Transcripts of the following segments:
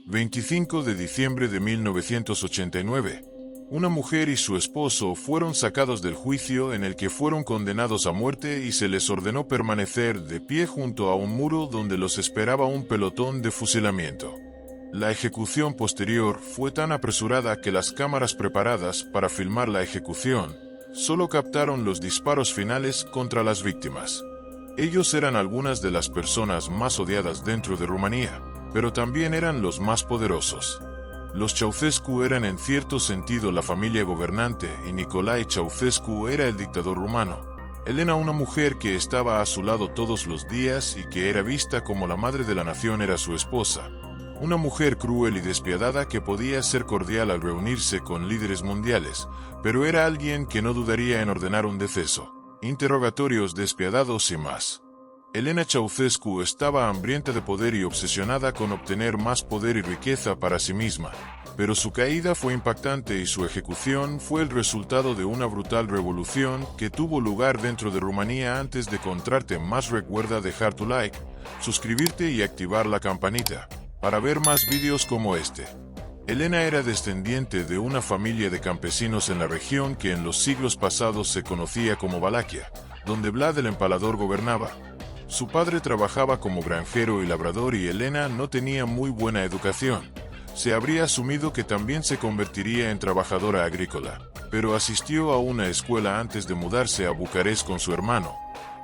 25 de diciembre de 1989. Una mujer y su esposo fueron sacados del juicio en el que fueron condenados a muerte y se les ordenó permanecer de pie junto a un muro donde los esperaba un pelotón de fusilamiento. La ejecución posterior fue tan apresurada que las cámaras preparadas para filmar la ejecución solo captaron los disparos finales contra las víctimas. Ellos eran algunas de las personas más odiadas dentro de Rumanía, pero también eran los más poderosos. Los Ceausescu eran en cierto sentido la familia gobernante y Nicolae Ceausescu era el dictador rumano. Elena, una mujer que estaba a su lado todos los días y que era vista como la madre de la nación, era su esposa. Una mujer cruel y despiadada que podía ser cordial al reunirse con líderes mundiales, pero era alguien que no dudaría en ordenar un deceso, interrogatorios despiadados y más. Elena Ceausescu estaba hambrienta de poder y obsesionada con obtener más poder y riqueza para sí misma, pero su caída fue impactante y su ejecución fue el resultado de una brutal revolución que tuvo lugar dentro de Rumanía. Antes de contarte más, recuerda dejar tu like, suscribirte y activar la campanita para ver más vídeos como este. Elena era descendiente de una familia de campesinos en la región que en los siglos pasados se conocía como Valaquia, donde Vlad el Empalador gobernaba. Su padre trabajaba como granjero y labrador y Elena no tenía muy buena educación. Se habría asumido que también se convertiría en trabajadora agrícola, pero asistió a una escuela antes de mudarse a Bucarest con su hermano.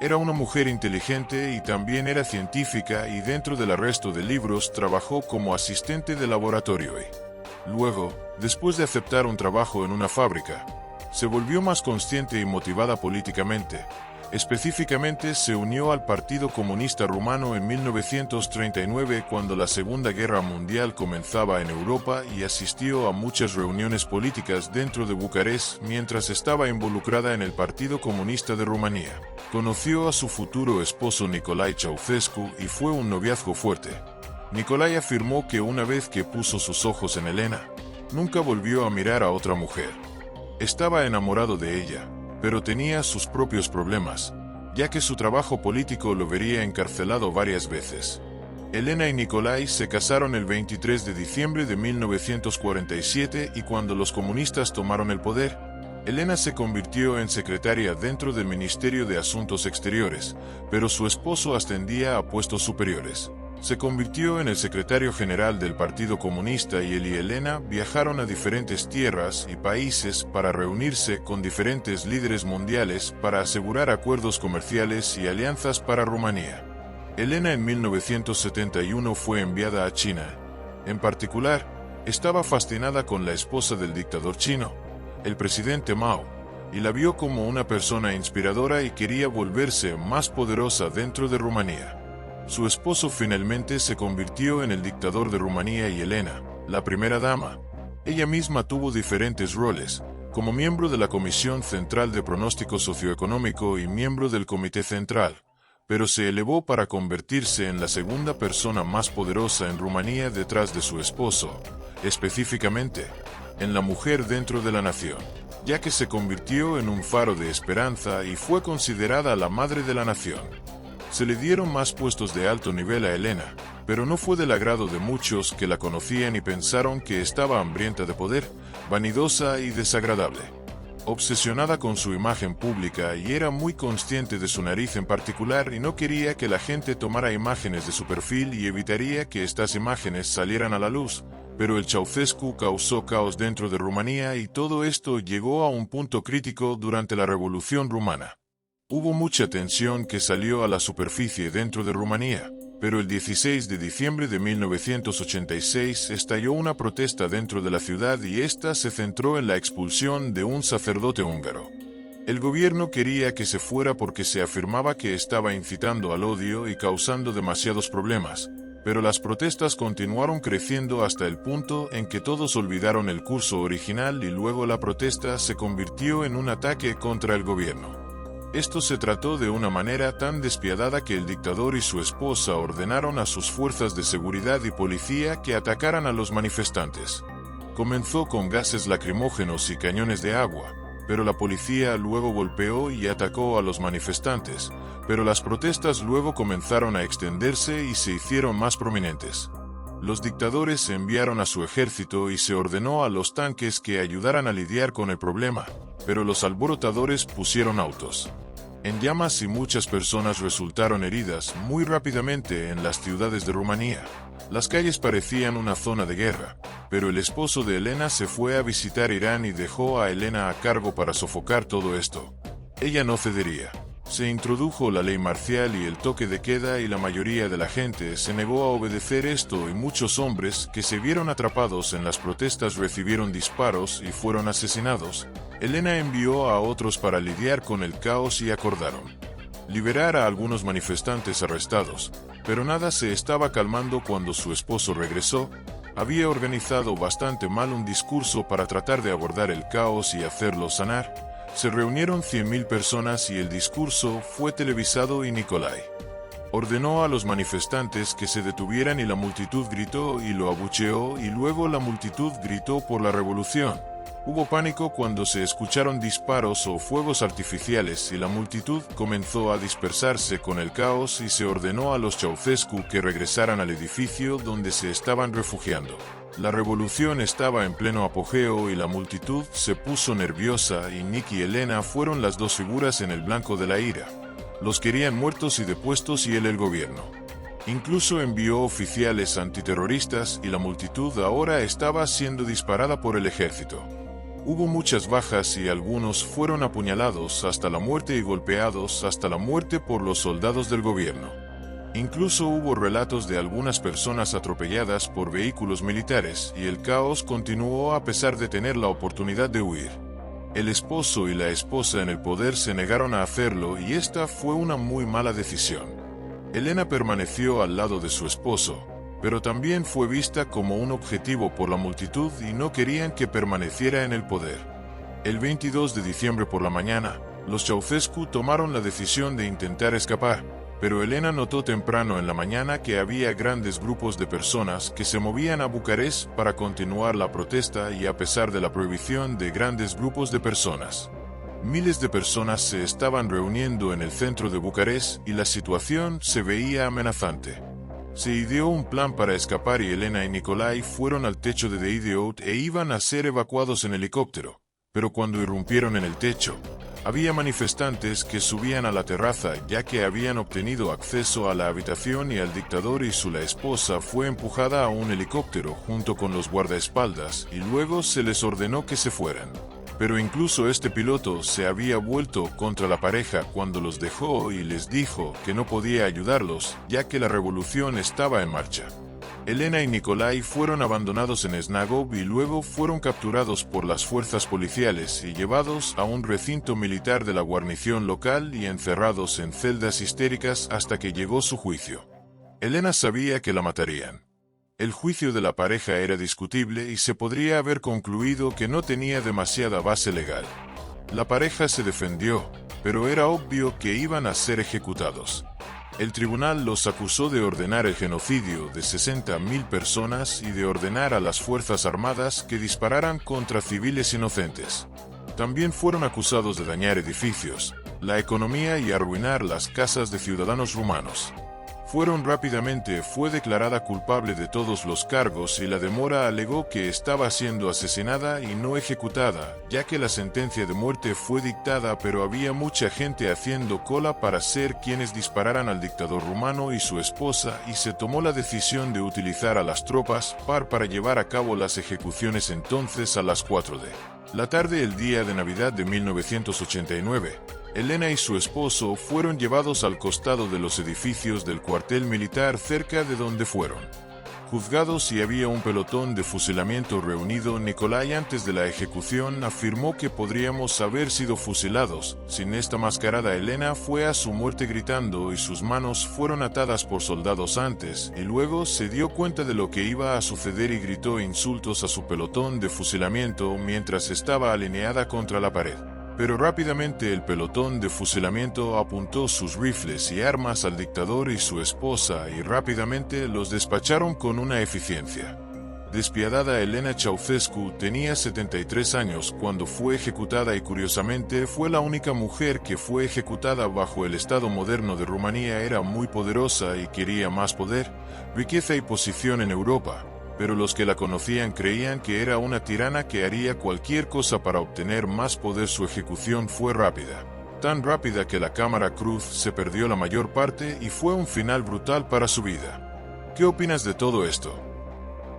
Era una mujer inteligente y también era científica, y dentro del resto de libros trabajó como asistente de laboratorio y luego, después de aceptar un trabajo en una fábrica, se volvió más consciente y motivada políticamente. Específicamente se unió al Partido Comunista Rumano en 1939 cuando la Segunda Guerra Mundial comenzaba en Europa y asistió a muchas reuniones políticas dentro de Bucarest mientras estaba involucrada en el Partido Comunista de Rumanía. Conoció a su futuro esposo Nicolae Ceausescu y fue un noviazgo fuerte. Nicolae afirmó que una vez que puso sus ojos en Elena, nunca volvió a mirar a otra mujer. Estaba enamorado de ella, pero tenía sus propios problemas, ya que su trabajo político lo vería encarcelado varias veces. Elena y Nicolae se casaron el 23 de diciembre de 1947 y cuando los comunistas tomaron el poder, Elena se convirtió en secretaria dentro del Ministerio de Asuntos Exteriores, pero su esposo ascendía a puestos superiores. Se convirtió en el secretario general del Partido Comunista y él y Elena viajaron a diferentes tierras y países para reunirse con diferentes líderes mundiales para asegurar acuerdos comerciales y alianzas para Rumanía. Elena en 1971 fue enviada a China. En particular, estaba fascinada con la esposa del dictador chino, el presidente Mao, y la vio como una persona inspiradora y quería volverse más poderosa dentro de Rumanía. Su esposo finalmente se convirtió en el dictador de Rumanía y Elena, la primera dama. Ella misma tuvo diferentes roles, como miembro de la Comisión Central de Pronóstico Socioeconómico y miembro del Comité Central, pero se elevó para convertirse en la segunda persona más poderosa en Rumanía detrás de su esposo, específicamente, en la mujer dentro de la nación, ya que se convirtió en un faro de esperanza y fue considerada la madre de la nación. Se le dieron más puestos de alto nivel a Elena, pero no fue del agrado de muchos que la conocían y pensaron que estaba hambrienta de poder, vanidosa y desagradable. Obsesionada con su imagen pública y era muy consciente de su nariz en particular y no quería que la gente tomara imágenes de su perfil y evitaría que estas imágenes salieran a la luz, pero el Ceausescu causó caos dentro de Rumanía y todo esto llegó a un punto crítico durante la Revolución Rumana. Hubo mucha tensión que salió a la superficie dentro de Rumanía, pero el 16 de diciembre de 1986 estalló una protesta dentro de la ciudad y esta se centró en la expulsión de un sacerdote húngaro. El gobierno quería que se fuera porque se afirmaba que estaba incitando al odio y causando demasiados problemas, pero las protestas continuaron creciendo hasta el punto en que todos olvidaron el curso original y luego la protesta se convirtió en un ataque contra el gobierno. Esto se trató de una manera tan despiadada que el dictador y su esposa ordenaron a sus fuerzas de seguridad y policía que atacaran a los manifestantes. Comenzó con gases lacrimógenos y cañones de agua, pero la policía luego golpeó y atacó a los manifestantes, pero las protestas luego comenzaron a extenderse y se hicieron más prominentes. Los dictadores enviaron a su ejército y se ordenó a los tanques que ayudaran a lidiar con el problema, pero los alborotadores pusieron autos en llamas y muchas personas resultaron heridas muy rápidamente en las ciudades de Rumanía. Las calles parecían una zona de guerra, pero el esposo de Elena se fue a visitar Irán y dejó a Elena a cargo para sofocar todo esto. Ella no cedería. Se introdujo la ley marcial y el toque de queda y la mayoría de la gente se negó a obedecer esto y muchos hombres que se vieron atrapados en las protestas recibieron disparos y fueron asesinados. Elena envió a otros para lidiar con el caos y acordaron liberar a algunos manifestantes arrestados, pero nada se estaba calmando cuando su esposo regresó. Había organizado bastante mal un discurso para tratar de abordar el caos y hacerlo sanar. Se reunieron 100.000 personas y el discurso fue televisado y Nikolai ordenó a los manifestantes que se detuvieran y la multitud gritó y lo abucheó y luego la multitud gritó por la revolución. Hubo pánico cuando se escucharon disparos o fuegos artificiales y la multitud comenzó a dispersarse con el caos y se ordenó a los Ceausescu que regresaran al edificio donde se estaban refugiando. La revolución estaba en pleno apogeo y la multitud se puso nerviosa y Nick y Elena fueron las dos figuras en el blanco de la ira. Los querían muertos y depuestos y él el gobierno. Incluso envió oficiales antiterroristas y la multitud ahora estaba siendo disparada por el ejército. Hubo muchas bajas y algunos fueron apuñalados hasta la muerte y golpeados hasta la muerte por los soldados del gobierno. Incluso hubo relatos de algunas personas atropelladas por vehículos militares y el caos continuó a pesar de tener la oportunidad de huir. El esposo y la esposa en el poder se negaron a hacerlo y esta fue una muy mala decisión. Elena permaneció al lado de su esposo, pero también fue vista como un objetivo por la multitud y no querían que permaneciera en el poder. El 22 de diciembre por la mañana, los Ceausescu tomaron la decisión de intentar escapar, pero Elena notó temprano en la mañana que había grandes grupos de personas que se movían a Bucarest para continuar la protesta y a pesar de la prohibición de grandes grupos de personas. Miles de personas se estaban reuniendo en el centro de Bucarest y la situación se veía amenazante. Se ideó un plan para escapar y Elena y Nikolai fueron al techo de The Idiot e iban a ser evacuados en helicóptero, pero cuando irrumpieron en el techo, había manifestantes que subían a la terraza ya que habían obtenido acceso a la habitación y al dictador y su la esposa fue empujada a un helicóptero junto con los guardaespaldas y luego se les ordenó que se fueran. Pero incluso este piloto se había vuelto contra la pareja cuando los dejó y les dijo que no podía ayudarlos ya que la revolución estaba en marcha. Elena y Nikolai fueron abandonados en Snagov y luego fueron capturados por las fuerzas policiales y llevados a un recinto militar de la guarnición local y encerrados en celdas histéricas hasta que llegó su juicio. Elena sabía que la matarían. El juicio de la pareja era discutible y se podría haber concluido que no tenía demasiada base legal. La pareja se defendió, pero era obvio que iban a ser ejecutados. El tribunal los acusó de ordenar el genocidio de 60.000 personas y de ordenar a las fuerzas armadas que dispararan contra civiles inocentes. También fueron acusados de dañar edificios, la economía y arruinar las casas de ciudadanos rumanos. Fue declarada culpable de todos los cargos y la demora alegó que estaba siendo asesinada y no ejecutada, ya que la sentencia de muerte fue dictada pero había mucha gente haciendo cola para ser quienes dispararan al dictador rumano y su esposa y se tomó la decisión de utilizar a las tropas PAR para llevar a cabo las ejecuciones entonces a las 4 de la tarde el día de Navidad de 1989. Elena y su esposo fueron llevados al costado de los edificios del cuartel militar cerca de donde fueron juzgados y había un pelotón de fusilamiento reunido. Nikolai antes de la ejecución afirmó que podríamos haber sido fusilados. Sin esta mascarada Elena fue a su muerte gritando y sus manos fueron atadas por soldados antes y luego se dio cuenta de lo que iba a suceder y gritó insultos a su pelotón de fusilamiento mientras estaba alineada contra la pared. Pero rápidamente el pelotón de fusilamiento apuntó sus rifles y armas al dictador y su esposa y rápidamente los despacharon con una eficiencia despiadada Elena Ceausescu tenía 73 años cuando fue ejecutada y curiosamente fue la única mujer que fue ejecutada bajo el Estado moderno de Rumanía. Era muy poderosa y quería más poder, riqueza y posición en Europa, pero los que la conocían creían que era una tirana que haría cualquier cosa para obtener más poder. Su ejecución fue rápida, tan rápida que la cámara Cruz se perdió la mayor parte y fue un final brutal para su vida. ¿Qué opinas de todo esto?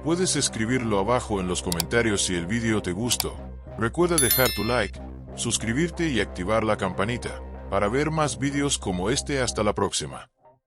Puedes escribirlo abajo en los comentarios si el vídeo te gustó. Recuerda dejar tu like, suscribirte y activar la campanita para ver más vídeos como este. Hasta la próxima.